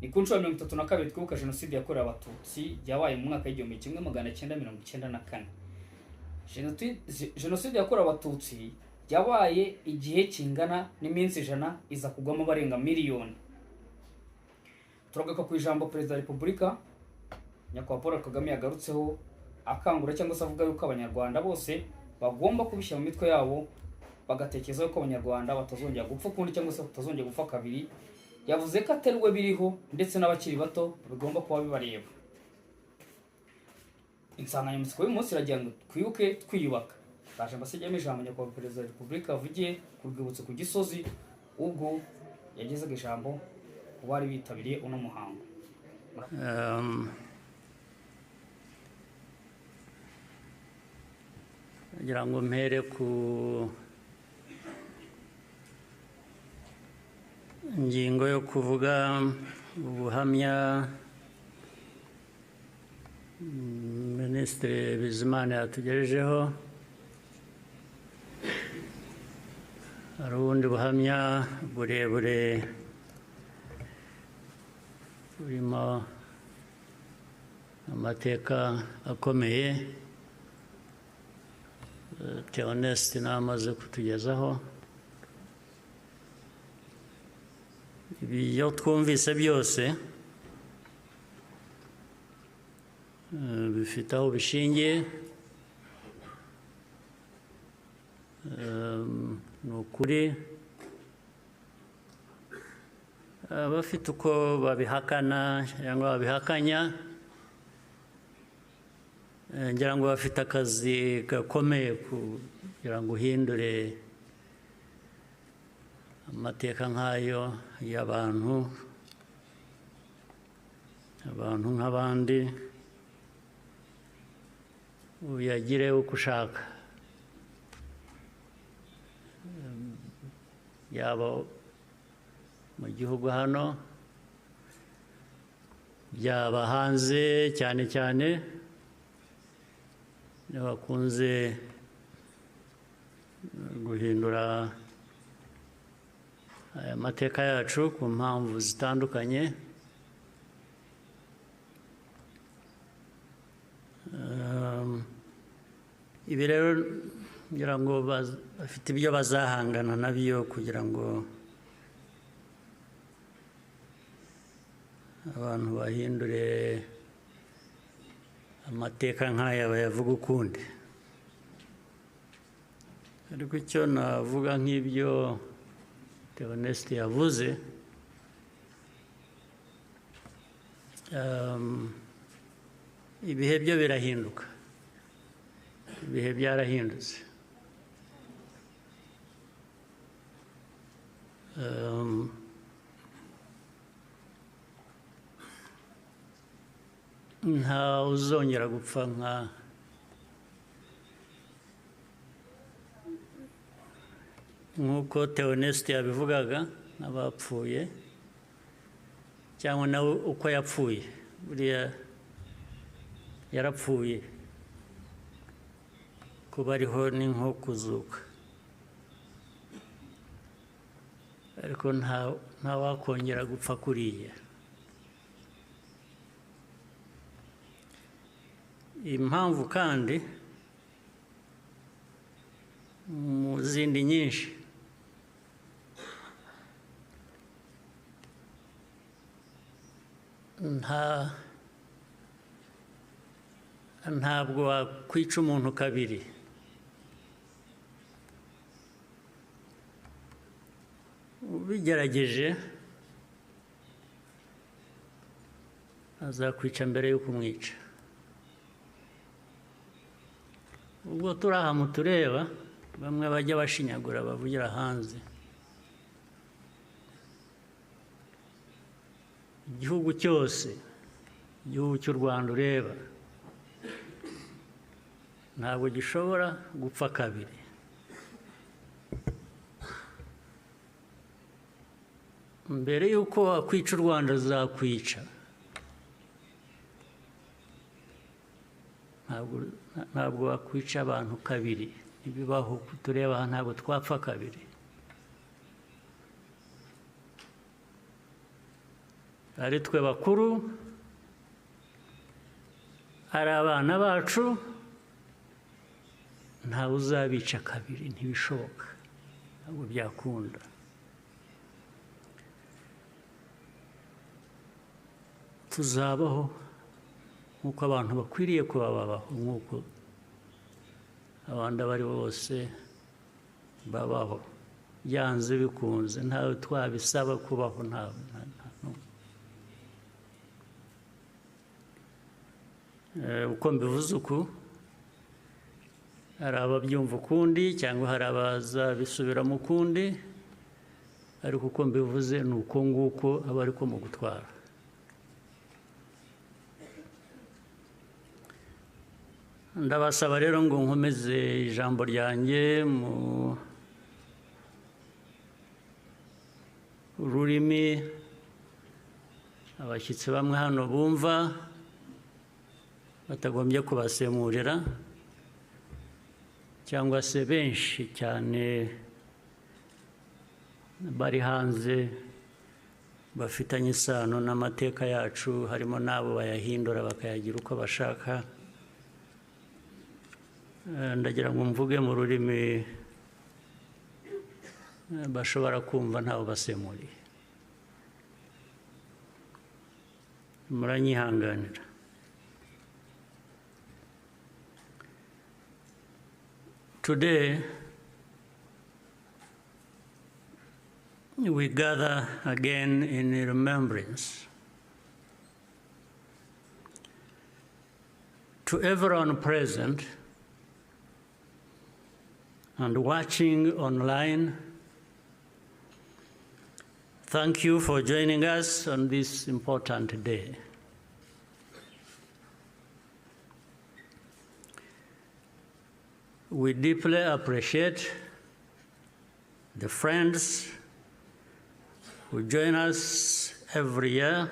ni ku nshuro ya 32 twibuka Genocide yakorewe Abatutsi yabaye mu mwaka w'igihumbi kimwe magana cyenda mirongo icyenda na kane. Genocide yakorewe Abatutsi yabaye igihe kingana n'iminsi 100 iza kugwamo barenga miliyoni. Turagaruka ku ijambo Perezida wa Repubulika Nyakubahwa Poulkagame yagarutseho akangura cyangwa se avuga yuko abanyarwanda bose bagomba kubishyira mu mitwe yabo bagatekereza ko abanyarwanda batazongera gupfa kundi cyangwa se batazongera gupfa kabiri. Yavuze ko aterwe biriho ndetse n'abakiri bato bigomba kuba bibareba. Insanganyamatsiko y'umunsi iragira ngo twibuke twiyubaka. Taje mbasejyamo ijambo Nyakubahwa Perezida wa Repubulika avugiye ku rwibutso ku Gisozi ubwo yagezaga ijambo ku bari bitabiriye uno muhango. Ngira ngo mpere ku ingingo yo kuvuga ubuhamya Minisitiri Bizimana yatugejejeho. Hari ubundi buhamya burebure burimo amateka akomeye Theoneste namaze kutugezaho. Ibyo twumvise byose bifite aho bishingiye. Ni ukuri abafite uko babihakana cyangwa babihakanya ngira ngo bafite akazi gakomeye kugira ngo uhindure amateka nk'ayo y'abantu nk'abandi uyagire uko ushaka, yaba mu gihugu hano byaba hanze, cyane cyane bakunze guhindura aya mateka yacu ku mpamvu zitandukanye. Ibi rero ngira ngo bafite ibyo bazahangana nabyo kugira ngo abantu bahindure amateka nk'aya bayavuga ukundi. Ariko icyo navuga nk'ibyo Theoneste yavuze, ibihe byo birahinduka, ibihe byarahindutse. Nta uzongera gupfa nk'uko Theoneste yabivugaga n'abapfuye cyangwa nawe uko yapfuye. Buriya yarapfuye, kuba ariho ni nko kuzuka, ariko nta wakongera gupfa kuriya. Impamvu kandi mu zindi nyinshi ntabwo wakwica umuntu kabiri. Ubigerageje azakwica mbere yo kumwica. Ubwo turi aha mutureba bamwe bajya bashinyagura bavugira hanze, igihugu cyose, igihugu cy'u Rwanda ureba ntabwo gishobora gupfa kabiri. Mbere y'uko wakwica u Rwanda uzakwica. Ntabwo wakwica abantu kabiri, ntibibaho. Tureba aha ntabwo twapfa kabiri. ari twe bakuru, ari abana bacu, ntawe uzabica kabiri, ntibishoboka, ntabwo byakunda. Tuzabaho nk'uko abantu bakwiriye kuba babaho, nk'uko abandi abari bose babaho, byanze bikunze, ntawe twabisaba kubaho, uko mbivuze uku, hari ababyumva ukundi cyangwa hari abazabisubiramo ukundi, ariko uko mbivuze ni uko nguko aba ariko mu gutwara. Ndabasaba rero ngo nkomeze ijambo ryanjye mu rurimi abashyitsi bamwe hano bumva batagombye kubasemurira, cyangwa se benshi cyane bari hanze bafitanye isano n'amateka yacu, harimo n'abo bayahindura bakayagira uko bashaka. Ndagira ngo mvuge mu rurimi bashobora kumva ntawe basemuriye, muranyihanganira. Today we gather again in remembrance to everyone present and watching online. Thank you for joining us on this important day. We deeply appreciate the friends who join us every year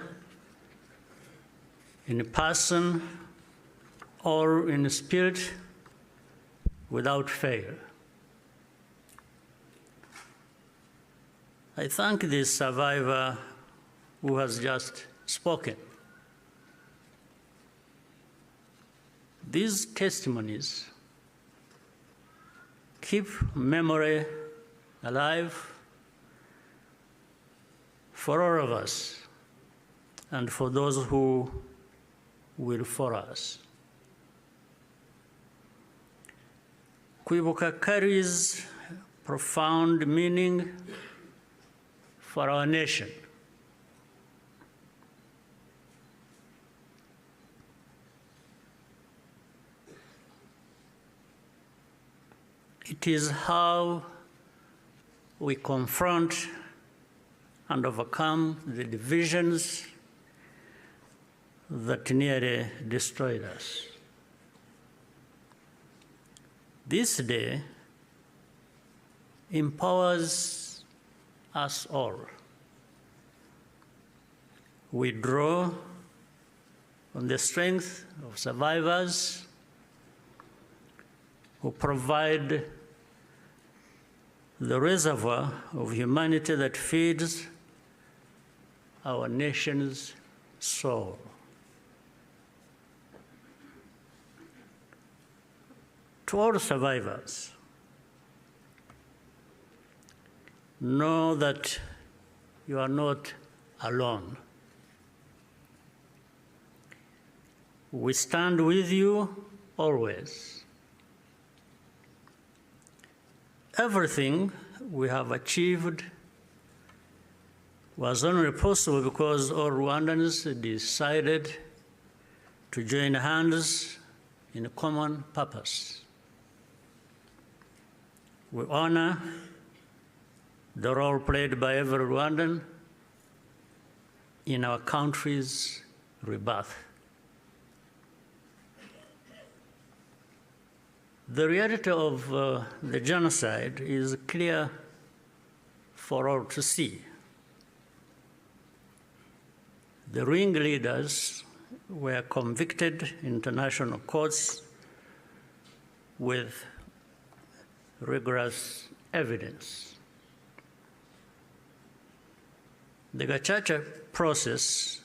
in person or in spirit without fail. I thank this survivor who has just spoken. These testimonies keep memory alive for all of us and for those who will follow us. Kwibuka carries profound meaning for our nation. It is how we confront and overcome the divisions that nearly destroyed us. This day empowers us all. We draw on the strength of survivors who provide the reservoir of humanity that feeds our nation's soul. To all survivors, know that you are not alone. We stand with you always. Everything we have achieved was only possible because all Rwandans decided to join hands in a common purpose. We honor the role played by every Rwandan in our country's rebirth. The reality of the genocide is clear for all to see. The ringleaders were convicted in international courts with rigorous evidence. The Gacaca process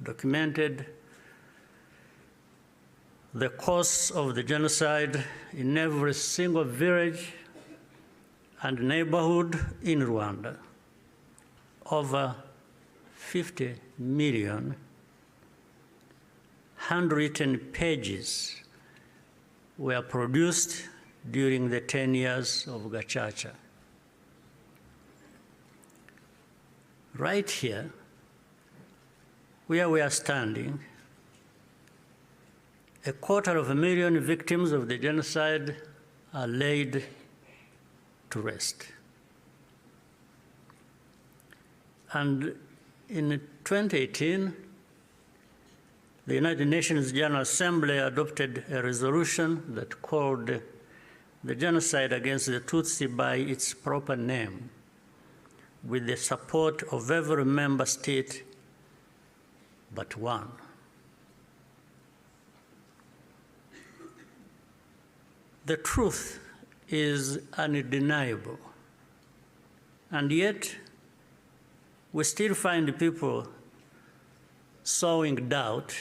documented the course of the genocide in every single village and neighborhood in Rwanda. Over 50 million handwritten pages were produced during the 10 years of Gacaca. Right here, where we are standing, 250,000 victims of the genocide are laid to rest. And in 2018, the United Nations General Assembly adopted a resolution that called the genocide against the Tutsi by its proper name, with the support of every member state but one. The truth is undeniable, and yet we still find people sowing doubt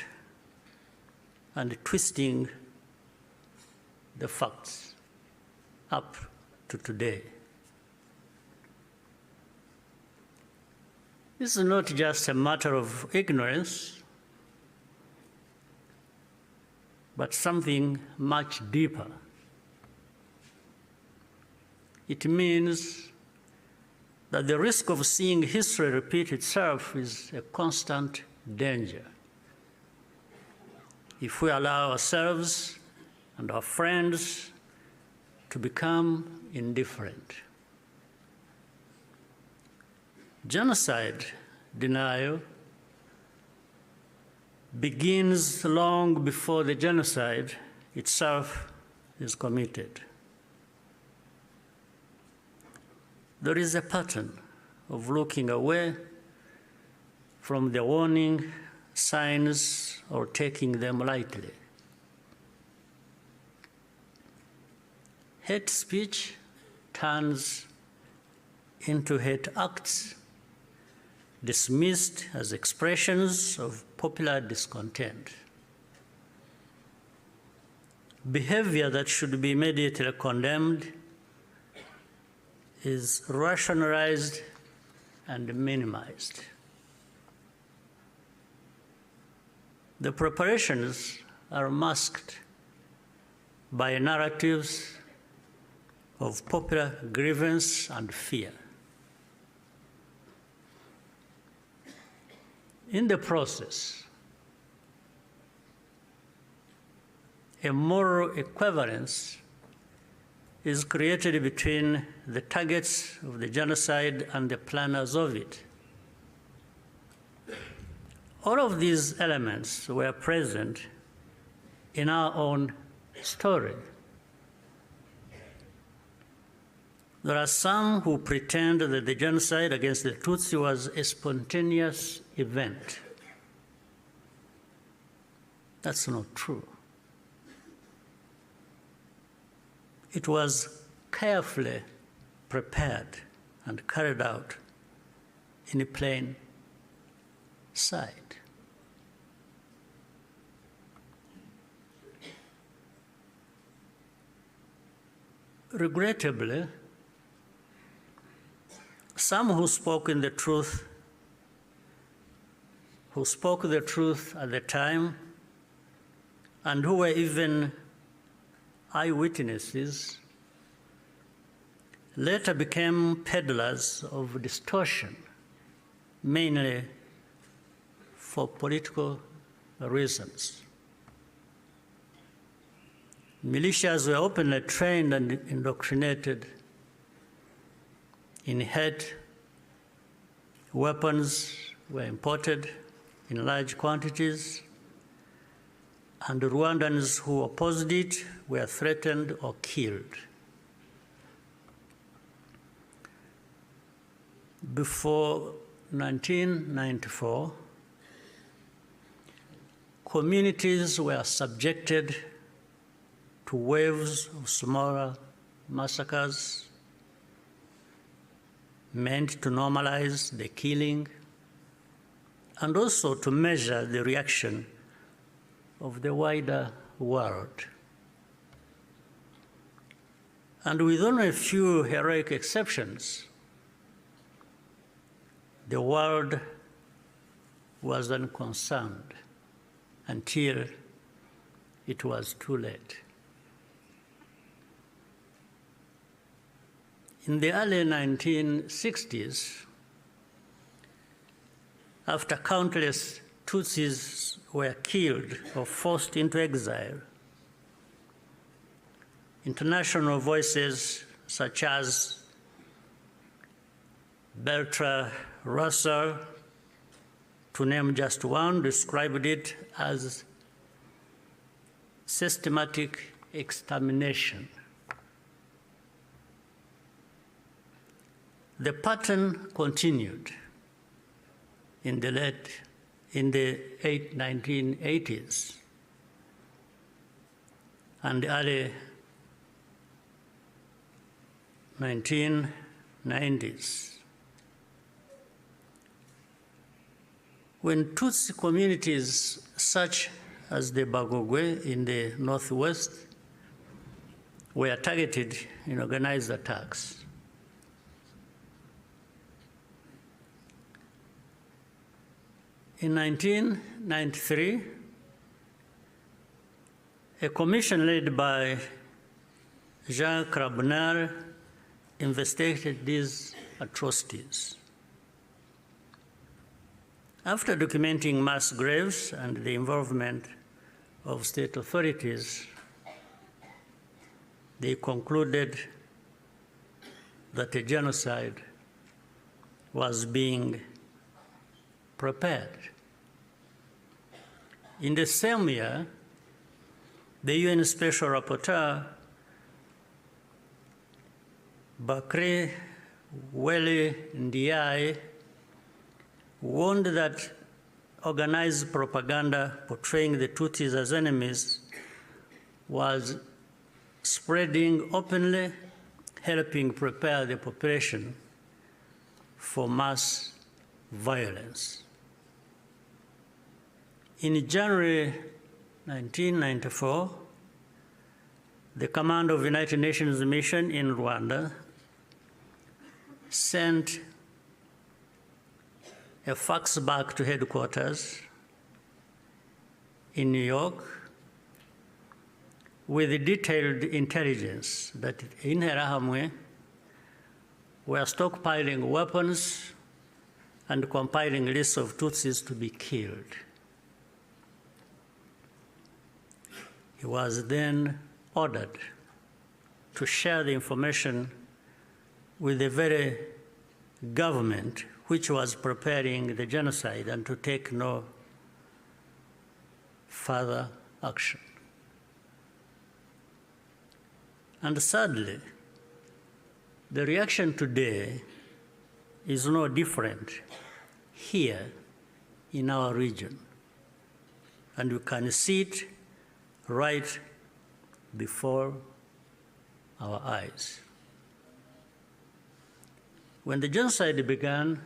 and twisting the facts up to today. This is not just a matter of ignorance, but something much deeper. It means that the risk of seeing history repeat itself is a constant danger. If we allow ourselves and our friends to become indifferent. Genocide denial begins long before the genocide itself is committed. There is a pattern of looking away from the warning signs or taking them lightly. Hate speech turns into hate acts, dismissed as expressions of popular discontent. Behavior that should be immediately condemned is rationalized and minimized. The preparations are masked by narratives of popular grievance and fear. In the process, a moral equivalence is created between the targets of the genocide and the planners of it. All of these elements were present in our own story. There are some who pretend that the genocide against the Tutsi was a spontaneous event. That's not true. It was carefully prepared and carried out in plain sight. Regrettably, some who spoke the truth at the time, and who were even eyewitnesses, later became peddlers of distortion, mainly for political reasons. Militias were openly trained and indoctrinated in hate. Weapons were imported in large quantities, and Rwandans who opposed it were threatened or killed. Before 1994, communities were subjected to waves of smaller massacres meant to normalize the killing and also to measure the reaction of the wider world. And with only a few heroic exceptions, the world was unconcerned until it was too late. In the early 1960s, after countless Tutsis were killed or forced into exile, international voices such as Bertrand Russell, to name just one, described it as systematic extermination. The pattern continued in the 1980s and early 1990s. When Tutsi communities such as the Bagogwe in the northwest were targeted in organized attacks, in 1993, a commission led by Jean Crabonnier investigated these atrocities. After documenting mass graves and the involvement of state authorities, they concluded that a genocide was being prepared. In the same year, the UN Special Rapporteur, Bakri Weli Ndiaye, warned that organized propaganda portraying the Tutsis as enemies was spreading openly, helping prepare the population for mass violence. In January 1994, the command of the United Nations mission in Rwanda sent a fax back to headquarters in New York with detailed intelligence that in Interahamwe were stockpiling weapons and compiling lists of Tutsis to be killed. He was then ordered to share the information with the very government which was preparing the genocide and to take no further action. And sadly, the reaction today is no different here in our region. And you can see it right before our eyes. When the genocide began,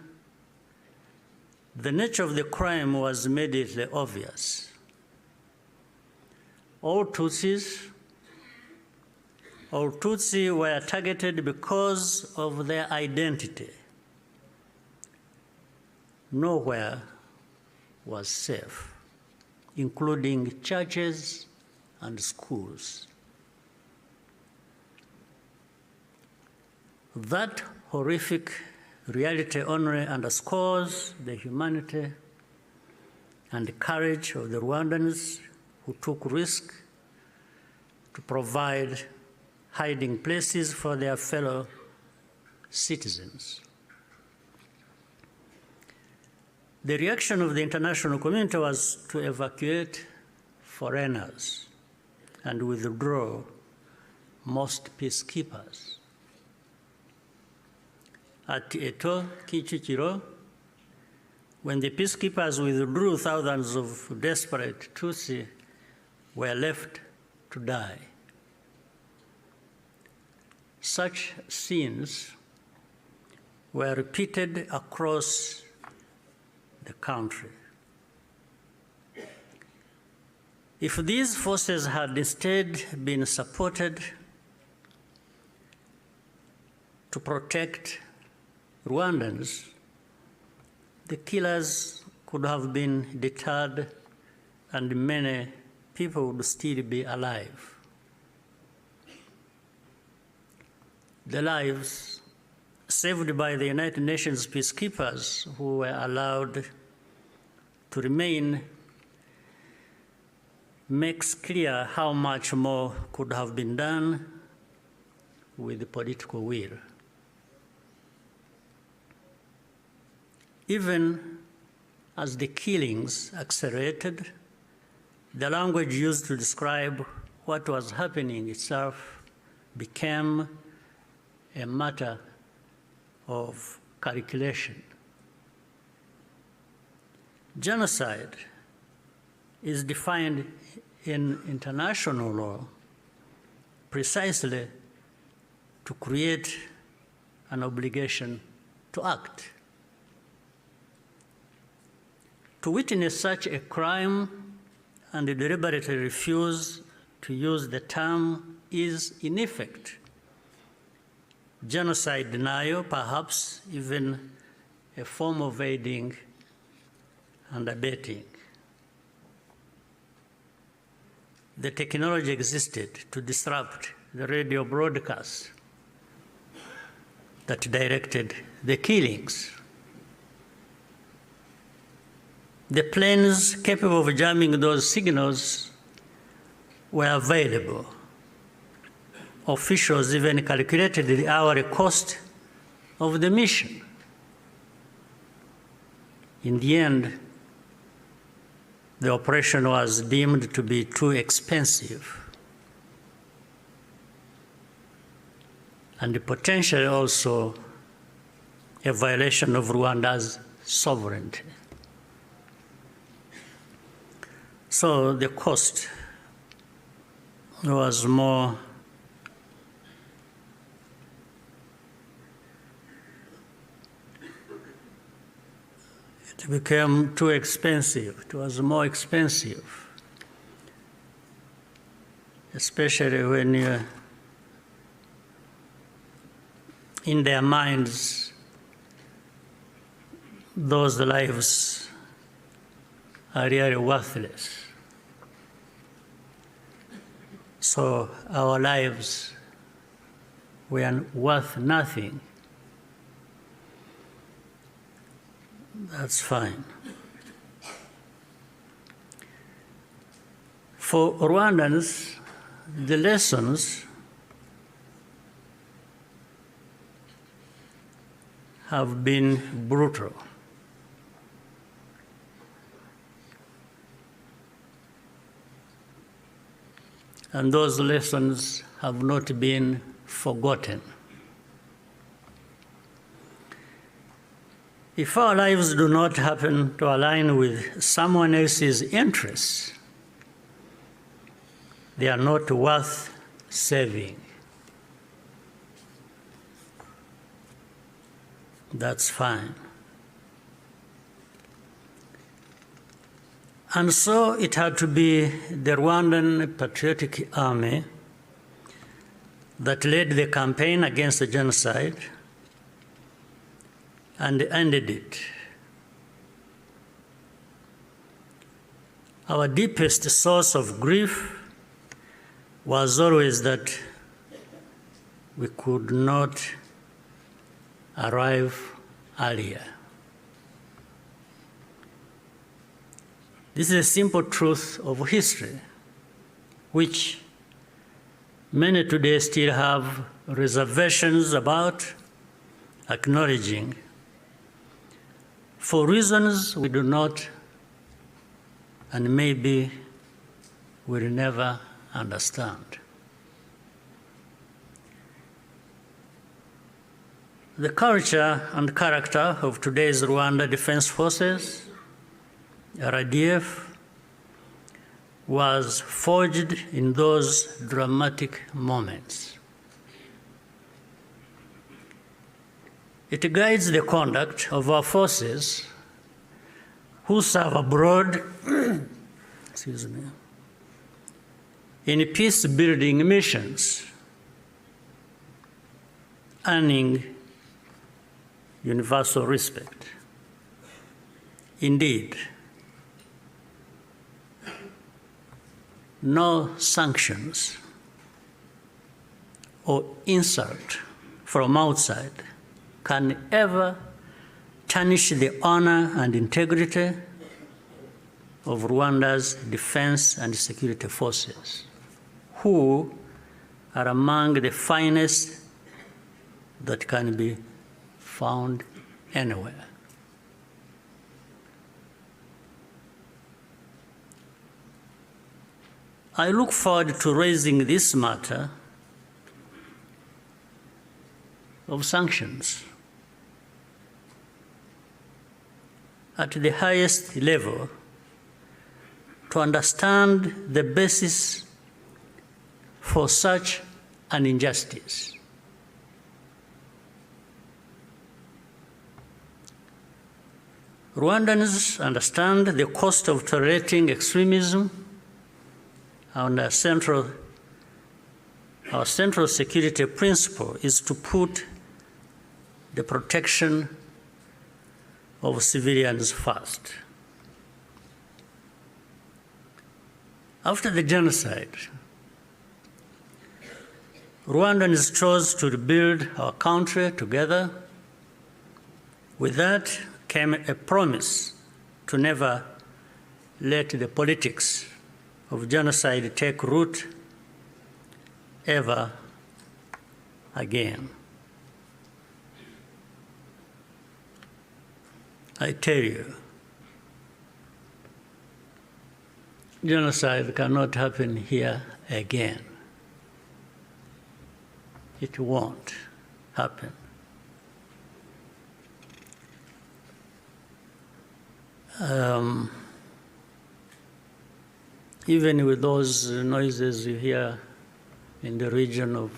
the nature of the crime was immediately obvious. All Tutsi were targeted because of their identity. Nowhere was safe, including churches and schools. That horrific reality only underscores the humanity and courage of the Rwandans who took risk to provide hiding places for their fellow citizens. The reaction of the international community was to evacuate foreigners and withdraw most peacekeepers. At Eto, Kichikiro, when the peacekeepers withdrew, thousands of desperate Tutsi were left to die. Such scenes were repeated across the country. If these forces had instead been supported to protect Rwandans, the killers could have been deterred and many people would still be alive. The lives saved by the United Nations peacekeepers who were allowed to remain makes clear how much more could have been done with the political will. Even as the killings accelerated, the language used to describe what was happening itself became a matter of calculation. Genocide is defined in international law precisely to create an obligation to act. To witness such a crime and deliberately refuse to use the term is, in effect, genocide denial, perhaps even a form of aiding and abetting. The technology existed to disrupt the radio broadcasts that directed the killings. The planes capable of jamming those signals were available. Officials even calculated the hourly cost of the mission. In the end, the operation was deemed to be too expensive and potentially also a violation of Rwanda's sovereignty. So the cost was more it became too expensive. It was more expensive, especially when in their minds, those lives are really worthless. So our lives were worth nothing. That's fine. For Rwandans, the lessons have been brutal. And those lessons have not been forgotten. If our lives do not happen to align with someone else's interests, they are not worth saving. That's fine. And so it had to be the Rwandan Patriotic Army that led the campaign against the genocide and ended it. Our deepest source of grief was always that we could not arrive earlier. This is a simple truth of history, which many today still have reservations about acknowledging, for reasons we do not and maybe will never understand. The culture and character of today's Rwanda Defense Forces, RDF, was forged in those dramatic moments. It guides the conduct of our forces who serve abroad excuse me, in peace-building missions, earning universal respect. Indeed, no sanctions or insult from outside can ever tarnish the honor and integrity of Rwanda's defense and security forces, who are among the finest that can be found anywhere. I look forward to raising this matter of sanctions at the highest level to understand the basis for such an injustice. Rwandans understand the cost of tolerating extremism, and our central security principle is to put the protection of civilians first. After the genocide, Rwandans chose to rebuild our country together. With that came a promise to never let the politics of genocide take root ever again. I tell you, genocide cannot happen here again. It won't happen. Even with those noises you hear in the region of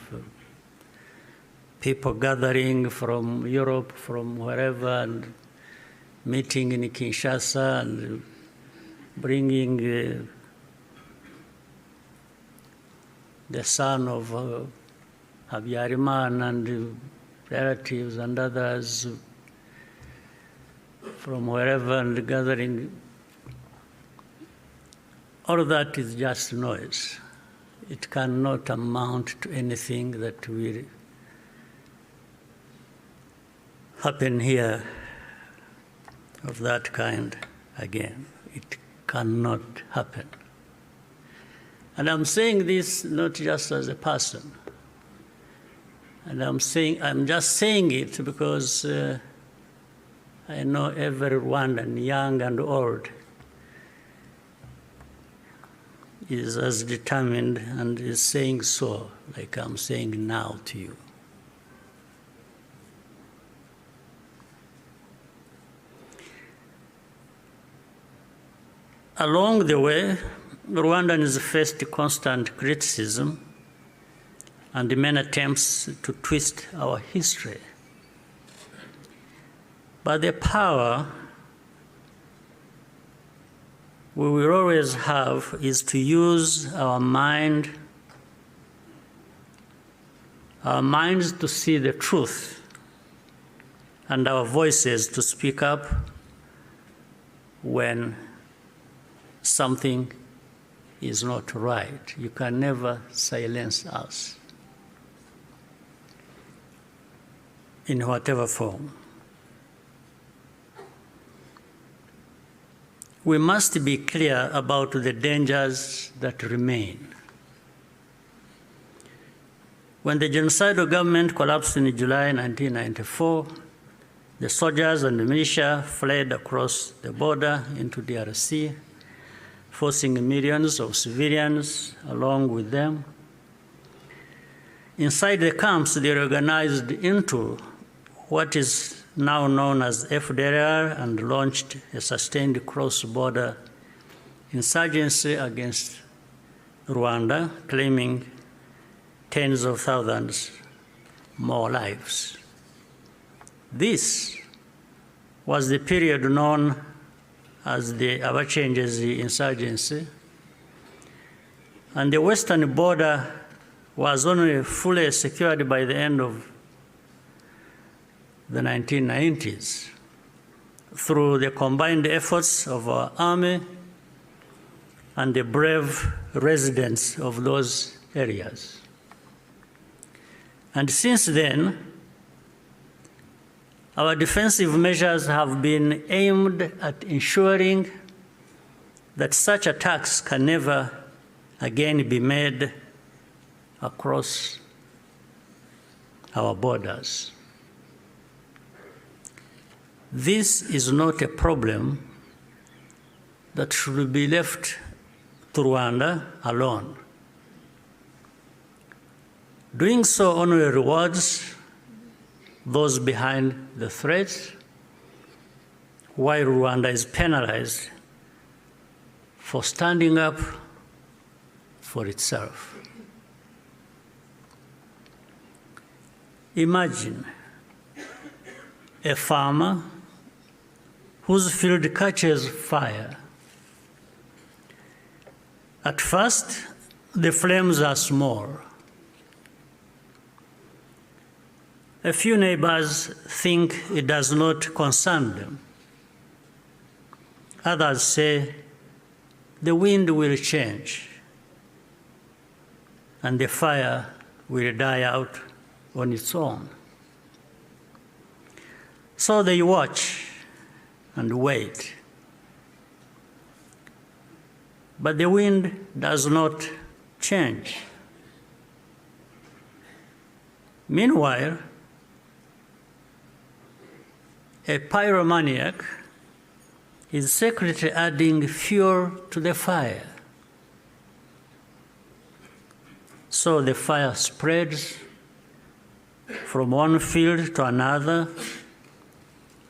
people gathering from Europe, from wherever, and meeting in Kinshasa and bringing the son of Habyarimana and relatives and others from wherever and gathering. All of that is just noise. It cannot amount to anything that will happen here of that kind again. It cannot happen. And I'm saying this not just as a person. And I'm just saying it because I know every Rwandan, young and old, is as determined and is saying so, like I'm saying now to you. Along the way, Rwandans faced constant criticism and many attempts to twist our history. But the power we will always have is to use our minds to see the truth, and our voices to speak up when something is not right. You can never silence us in whatever form. We must be clear about the dangers that remain. When the genocidal government collapsed in July 1994, the soldiers and the militia fled across the border into DRC, forcing millions of civilians along with them. Inside the camps, they organized into what is now known as FDLR and launched a sustained cross-border insurgency against Rwanda, claiming tens of thousands more lives. This was the period known as the Abacengezi insurgency, and the western border was only fully secured by the end of the 1990s through the combined efforts of our army and the brave residents of those areas. And since then, our defensive measures have been aimed at ensuring that such attacks can never again be made across our borders. This is not a problem that should be left to Rwanda alone. Doing so only rewards those behind the threats, while Rwanda is penalized for standing up for itself. Imagine a farmer whose field catches fire. At first, the flames are small. A few neighbors think it does not concern them. Others say the wind will change and the fire will die out on its own. So they watch and wait. But the wind does not change. Meanwhile, a pyromaniac is secretly adding fuel to the fire. So the fire spreads from one field to another,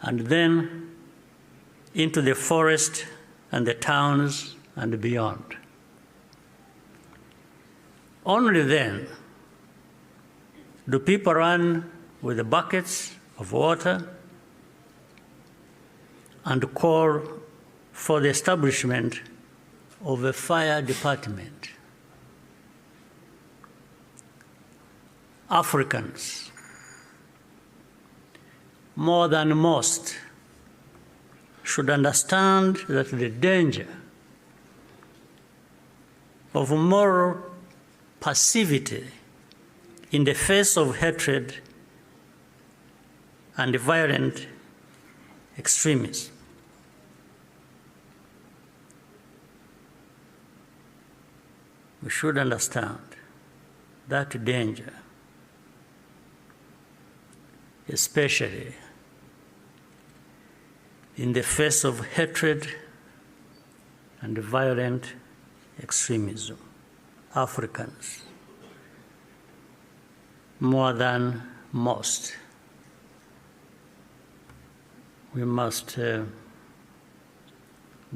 and then into the forest and the towns and beyond. Only then do people run with the buckets of water and call for the establishment of a fire department. Africans, more than most, should understand that the danger of moral passivity in the face of hatred and violent extremism. We should understand that danger, especially in the face of hatred and violent extremism. Africans, more than most, we must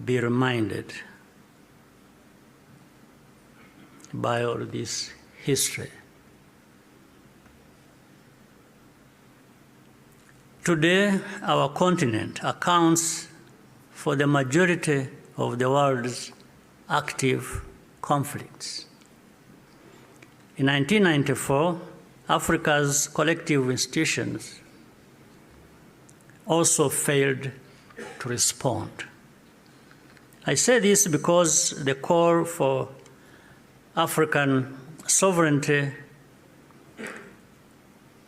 be reminded by all this history. Today, our continent accounts for the majority of the world's active conflicts. In 1994, Africa's collective institutions also failed to respond. I say this because the call for African sovereignty,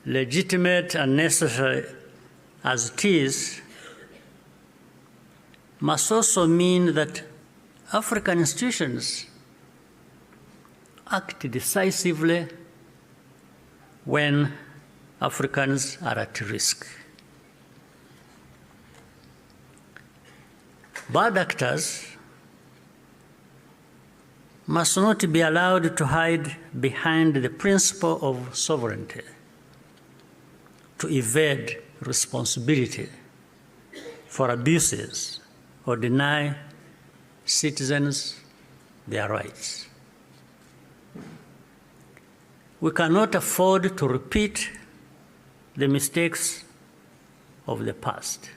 legitimate and necessary as it is, must also mean that African institutions act decisively when Africans are at risk. Bad actors must not be allowed to hide behind the principle of sovereignty, to evade responsibility for abuses or deny citizens their rights. We cannot afford to repeat the mistakes of the past.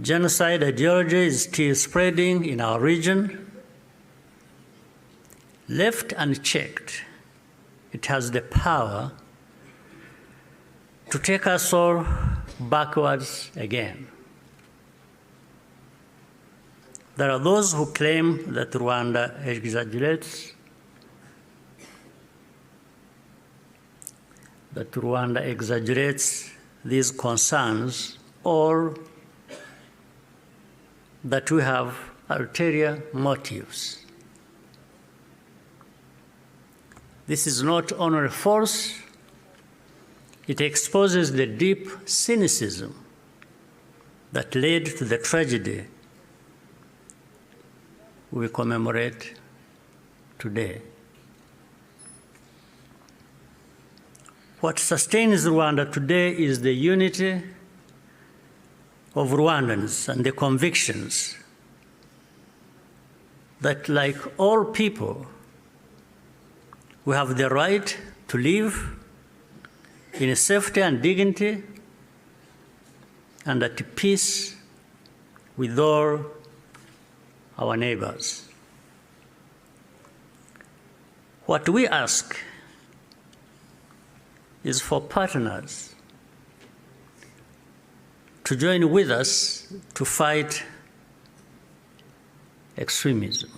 Genocide ideology is still spreading in our region, left unchecked, it has the power to take us all backwards again. There are those who claim that Rwanda exaggerates, these concerns, or that we have ulterior motives. This is not only false, it exposes the deep cynicism that led to the tragedy we commemorate today. What sustains Rwanda today is the unity of Rwandans and the convictions that, like all people, we have the right to live in safety and dignity and at peace with all our neighbors. What we ask is for partners to join with us to fight extremism,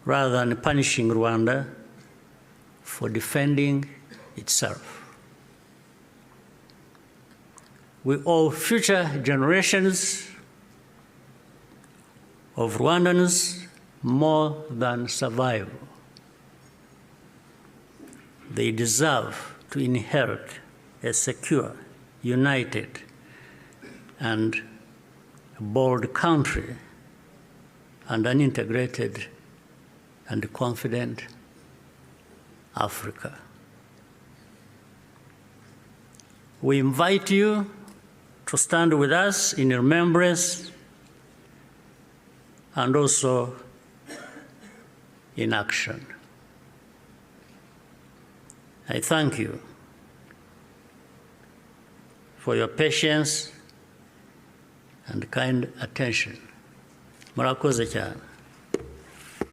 rather than punishing Rwanda for defending itself. We owe future generations of Rwandans more than survival. They deserve to inherit a secure, united, and bold country and an integrated and confident Africa. We invite you to stand with us in remembrance and also in action. I thank you for your patience and kind attention. Murakoze cyane.